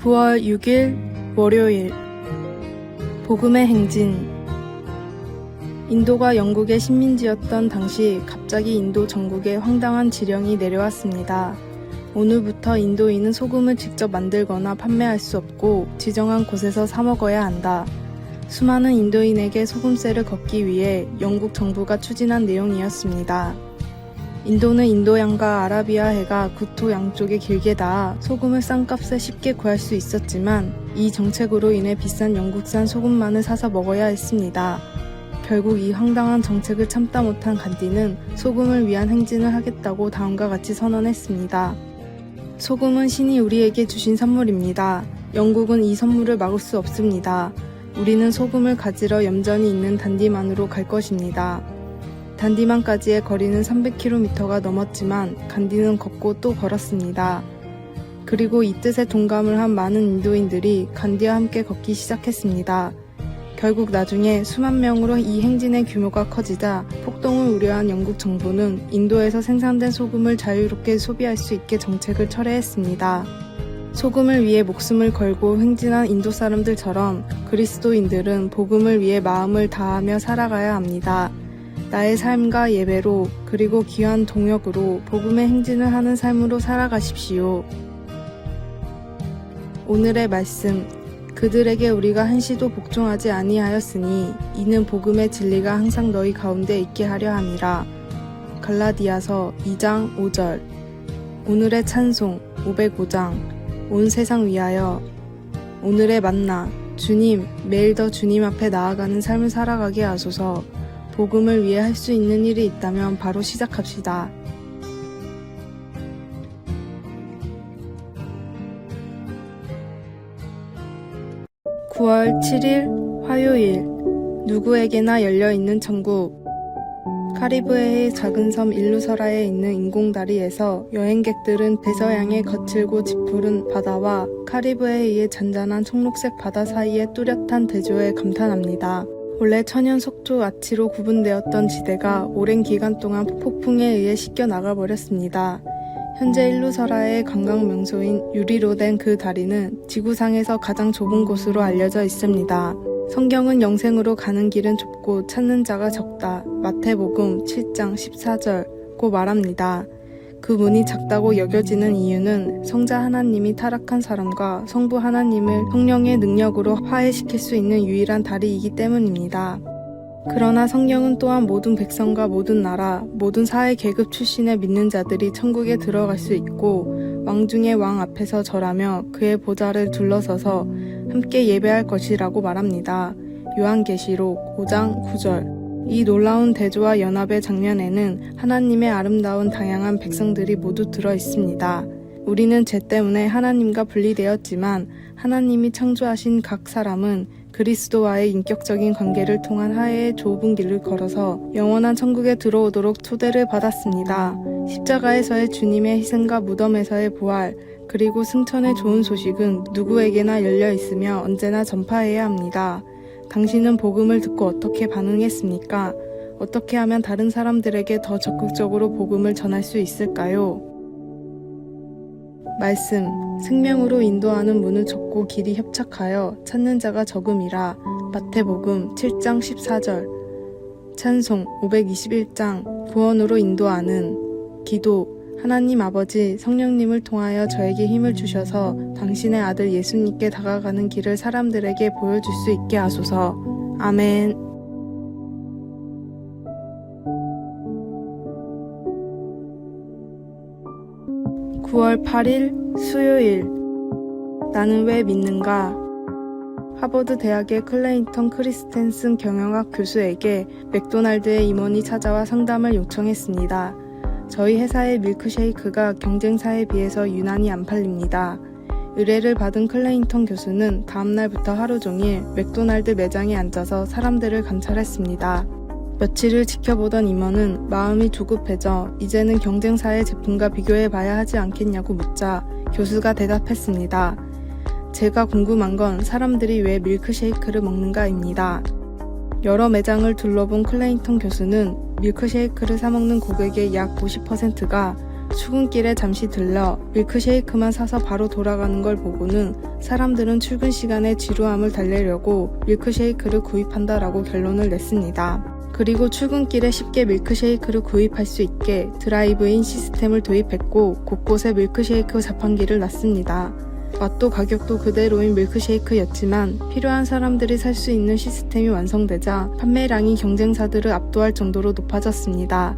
9월 6일 월요일 복음의 행진. 인도가 영국의 식민지였던 당시 갑자기 인도 전국에 황당한 지령이 내려왔습니다. 오늘부터 인도인은 소금을 직접 만들거나 판매할 수 없고 지정한 곳에서 사 먹어야 한다. 수많은 인도인에게 소금세를 걷기 위해 영국 정부가 추진한 내용이었습니다. 인도는 인도양과 아라비아해가 국토 양쪽에 길게 닿아 소금을 싼 값에 쉽게 구할 수 있었지만 이 정책으로 인해 비싼 영국산 소금만을 사서 먹어야 했습니다. 결국 이 황당한 정책을 참다 못한 간디는 소금을 위한 행진을 하겠다고 다음과 같이 선언했습니다. 소금은 신이 우리에게 주신 선물입니다. 영국은 이 선물을 막을 수 없습니다. 우리는 소금을 가지러 염전이 있는 단디만으로 갈 것입니다. 단디만까지의 거리는 300km가 넘었지만 간디는 걷고 또 걸었습니다. 그리고 이 뜻에 동감을 한 많은 인도인들이 간디와 함께 걷기 시작했습니다. 결국 나중에 수만 명으로 이 행진의 규모가 커지자 폭동을 우려한 영국 정부는 인도에서 생산된 소금을 자유롭게 소비할 수 있게 정책을 철회했습니다. 소금을 위해 목숨을 걸고 행진한 인도 사람들처럼 그리스도인들은 복음을 위해 마음을 다하며 살아가야 합니다. 나의 삶과 예배로 그리고 귀한 동역으로 복음의 행진을 하는 삶으로 살아가십시오. 오늘의 말씀. 그들에게 우리가 한시도 복종하지 아니하였으니 이는 복음의 진리가 항상 너희 가운데 있게 하려 함이라. 갈라디아서 2장 5절. 오늘의 찬송 505장. 온 세상 위하여. 오늘의 만나. 주님, 매일 더 주님 앞에 나아가는 삶을 살아가게 하소서. 복음을 위해 할 수 있는 일이 있다면 바로 시작합시다. (9월 7일) 화요일. 누구에게나 열려있는 천국. 카리브해의 작은 섬 일루서라에 있는 인공다리에서 여행객들은 대서양의 거칠고 짙푸른 바다와 카리브해의 잔잔한 청록색 바다 사이의 뚜렷한 대조에 감탄합니다. 원래 천연 석조 아치로 구분되었던 지대가 오랜 기간 동안 폭풍에 의해 씻겨 나가버렸습니다. 현재 일루서라의 관광 명소인 유리로 된 그 다리는 지구상에서 가장 좁은 곳으로 알려져 있습니다. 성경은 영생으로 가는 길은 좁고 찾는 자가 적다. 마태복음 7장 14절고 말합니다. 그 문이 작다고 여겨지는 이유는 성자 하나님이 타락한 사람과 성부 하나님을 성령의 능력으로 화해시킬 수 있는 유일한 다리이기 때문입니다. 그러나 성경은 또한 모든 백성과 모든 나라, 모든 사회 계급 출신의 믿는 자들이 천국에 들어갈 수 있고 왕 중의 왕 앞에서 절하며 그의 보좌를 둘러서서 함께 예배할 것이라고 말합니다. 요한계시록 5장 9절. 이 놀라운 대조와 연합의 장면에는 하나님의 아름다운 다양한 백성들이 모두 들어 있습니다. 우리는 죄 때문에 하나님과 분리되었지만 하나님이 창조하신 각 사람은 그리스도와의 인격적인 관계를 통한 화해의 좁은 길을 걸어서 영원한 천국에 들어오도록 초대를 받았습니다. 십자가에서의 주님의 희생과 무덤에서의 부활, 그리고 승천의 좋은 소식은 누구에게나 열려 있으며 언제나 전파해야 합니다. 당신은 복음을 듣고 어떻게 반응했습니까? 어떻게 하면 다른 사람들에게 더 적극적으로 복음을 전할 수 있을까요? 말씀. 생명으로 인도하는 문은 좁고 길이 협착하여 찾는 자가 적음이라. 마태복음 7장 14절. 찬송 521장. 구원으로 인도하는. 기도. 하나님 아버지, 성령님을 통하여 저에게 힘을 주셔서 당신의 아들 예수님께 다가가는 길을 사람들에게 보여줄 수 있게 하소서. 아멘. (9월 8일) 수요일. 나는 왜 믿는가? 하버드 대학의 클레인턴 크리스텐슨 경영학 교수에게 맥도날드의 임원이 찾아와 상담을 요청했습니다. 저희 회사의 밀크쉐이크가 경쟁사에 비해서 유난히 안 팔립니다. 의뢰를 받은 클레인턴 교수는 다음날부터 하루 종일 맥도날드 매장에 앉아서 사람들을 관찰했습니다. 며칠을 지켜보던 임원은 마음이 조급해져 이제는 경쟁사의 제품과 비교해봐야 하지 않겠냐고 묻자 교수가 대답했습니다. 제가 궁금한 건 사람들이 왜 밀크쉐이크를 먹는가입니다. 여러 매장을 둘러본 클레인턴 교수는 밀크쉐이크를 사먹는 고객의 약 50%가 출근길에 잠시 들러 밀크쉐이크만 사서 바로 돌아가는 걸 보고는 사람들은 출근 시간에 지루함을 달래려고 밀크쉐이크를 구입한다라고 결론을 냈습니다. 그리고 출근길에 쉽게 밀크쉐이크를 구입할 수 있게 드라이브인 시스템을 도입했고 곳곳에 밀크쉐이크 자판기를 놨습니다. 맛도 가격도 그대로인 밀크쉐이크였지만 필요한 사람들이 살 수 있는 시스템이 완성되자 판매량이 경쟁사들을 압도할 정도로 높아졌습니다.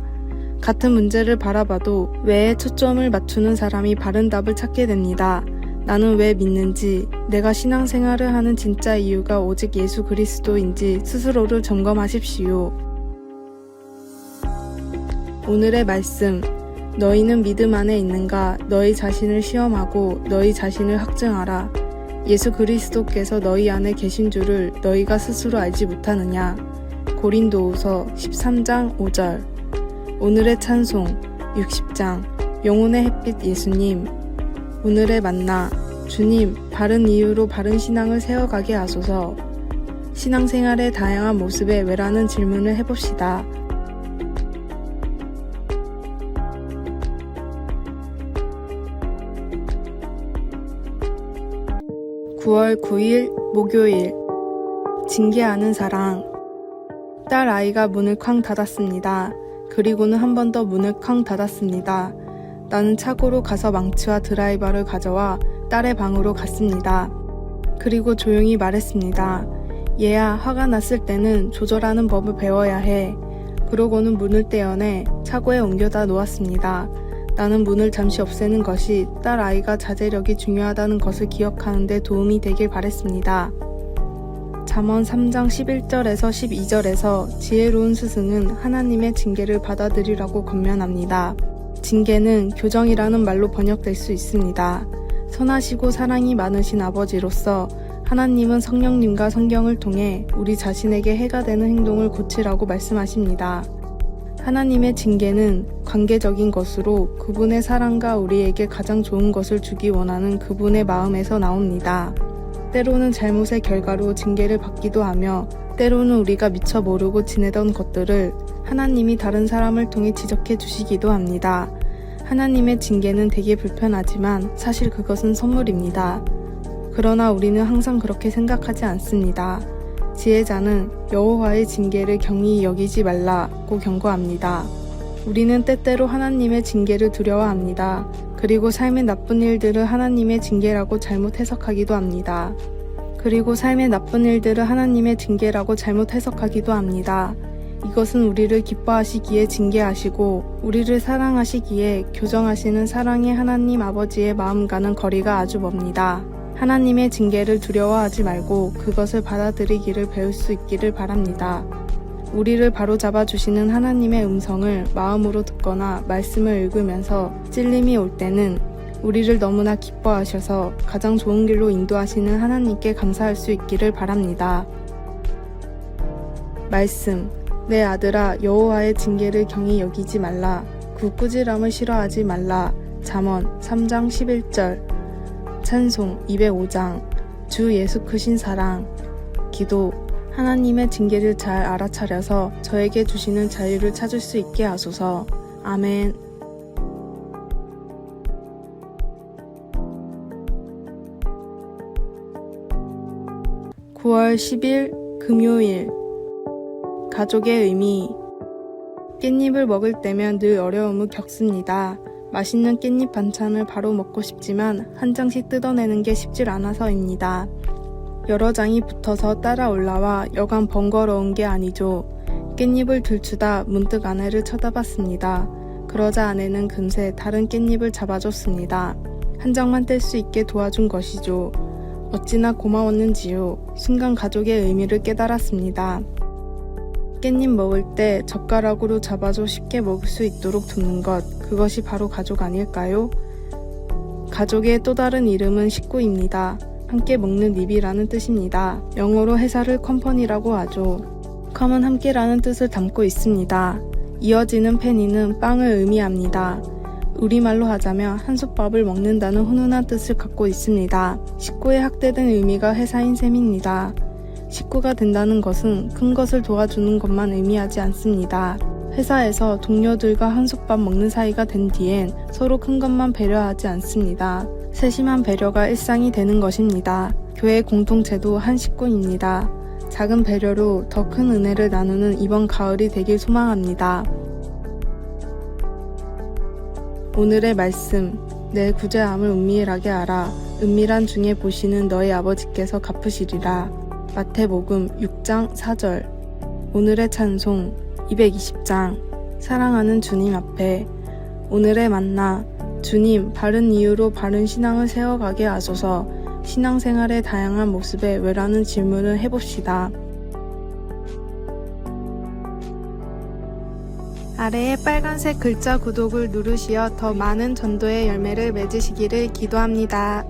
같은 문제를 바라봐도 왜에 초점을 맞추는 사람이 바른 답을 찾게 됩니다. 나는 왜 믿는지, 내가 신앙생활을 하는 진짜 이유가 오직 예수 그리스도인지 스스로를 점검하십시오. 오늘의 말씀, 너희는 믿음 안에 있는가? 너희 자신을 시험하고 너희 자신을 학증하라. 예수 그리스도께서 너희 안에 계신 줄을 너희가 스스로 알지 못하느냐? 고린도후서 13장 5절. 오늘의 찬송 60장 영혼의 햇빛 예수님. 오늘의 만나 주님, 바른 이유로 바른 신앙을 세워가게 하소서. 신앙생활의 다양한 모습에 왜라는 질문을 해봅시다. (9월 9일) 목요일. 징계하는 사랑. 딸 아이가 문을 쾅 닫았습니다. 그리고는 한 번 더 문을 쾅 닫았습니다. 나는 차고로 가서 망치와 드라이버를 가져와 딸의 방으로 갔습니다. 그리고 조용히 말했습니다. 얘야, 화가 났을 때는 조절하는 법을 배워야 해. 그러고는 문을 떼어내 차고에 옮겨다 놓았습니다. 나는 문을 잠시 없애는 것이 딸 아이가 자제력이 중요하다는 것을 기억하는 데 도움이 되길 바랬습니다. 잠언 3장 11절에서 12절에서 지혜로운 스승은 하나님의 징계를 받아들이라고 권면합니다. 징계는 교정이라는 말로 번역될 수 있습니다. 선하시고 사랑이 많으신 아버지로서 하나님은 성령님과 성경을 통해 우리 자신에게 해가 되는 행동을 고치라고 말씀하십니다. 하나님의 징계는 관계적인 것으로 그분의 사랑과 우리에게 가장 좋은 것을 주기 원하는 그분의 마음에서 나옵니다. 때로는 잘못의 결과로 징계를 받기도 하며 때로는 우리가 미처 모르고 지내던 것들을 하나님이 다른 사람을 통해 지적해 주시기도 합니다. 하나님의 징계는 되게 불편하지만 사실 그것은 선물입니다. 그러나 우리는 항상 그렇게 생각하지 않습니다. 지혜자는 여호와의 징계를 경히 여기지 말라고 경고합니다. 우리는 때때로 하나님의 징계를 두려워합니다. 그리고 삶의 나쁜 일들을 하나님의 징계라고 잘못 해석하기도 합니다. 이것은 우리를 기뻐하시기에 징계하시고 우리를 사랑하시기에 교정하시는 사랑의 하나님 아버지의 마음과는 거리가 아주 멉니다. 하나님의 징계를 두려워하지 말고 그것을 받아들이기를 배울 수 있기를 바랍니다. 우리를 바로잡아 주시는 하나님의 음성을 마음으로 듣거나 말씀을 읽으면서 찔림이 올 때는 우리를 너무나 기뻐하셔서 가장 좋은 길로 인도하시는 하나님께 감사할 수 있기를 바랍니다. 말씀. 내 아들아, 여호와의 징계를 경히 여기지 말라. 굳꾸지람을 싫어하지 말라. 잠언 3장 11절. 찬송 205장. 주 예수 크신 사랑. 기도. 하나님의 징계를 잘 알아차려서 저에게 주시는 자유를 찾을 수 있게 하소서. 아멘. (9월 10일) 금요일. 가족의 의미. 깻잎을 먹을 때면 늘 어려움을 겪습니다. 맛있는 깻잎 반찬을 바로 먹고 싶지만 한 장씩 뜯어내는 게 쉽질 않아서입니다. 여러 장이 붙어서 따라 올라와 여간 번거로운 게 아니죠. 깻잎을 들추다 문득 아내를 쳐다봤습니다. 그러자 아내는 금세 다른 깻잎을 잡아줬습니다. 한 장만 뗄 수 있게 도와준 것이죠. 어찌나 고마웠는지요. 순간 가족의 의미를 깨달았습니다. 깻잎 먹을 때 젓가락으로 잡아줘 쉽게 먹을 수 있도록 두는 것, 그것이 바로 가족 아닐까요? 가족의 또 다른 이름은 식구입니다. 함께 먹는 입이라는 뜻입니다. 영어로 회사를 컴퍼니라고 하죠. 컴은 함께라는 뜻을 담고 있습니다. 이어지는 페니는 빵을 의미합니다. 우리말로 하자면 한솥밥을 먹는다는 훈훈한 뜻을 갖고 있습니다. 식구에 확대된 의미가 회사인 셈입니다. 식구가 된다는 것은 큰 것을 도와주는 것만 의미하지 않습니다. 회사에서 동료들과 한솥밥 먹는 사이가 된 뒤엔 서로 큰 것만 배려하지 않습니다. 세심한 배려가 일상이 되는 것입니다. 교회 공동체도 한 식구입니다. 작은 배려로 더 큰 은혜를 나누는 이번 가을이 되길 소망합니다. 오늘의 말씀, 내 구제함을 은밀하게 알아. 은밀한 중에 보시는 너희 아버지께서 갚으시리라. 마태복음 6장 4절. 오늘의 찬송 220장. 사랑하는 주님 앞에. 오늘의 만나. 주님, 바른 이유로 바른 신앙을 세워가게 하소서. 신앙생활의 다양한 모습에 왜라는 질문을 해봅시다. 아래의 빨간색 글자 구독을 누르시어 더 많은 전도의 열매를 맺으시기를 기도합니다.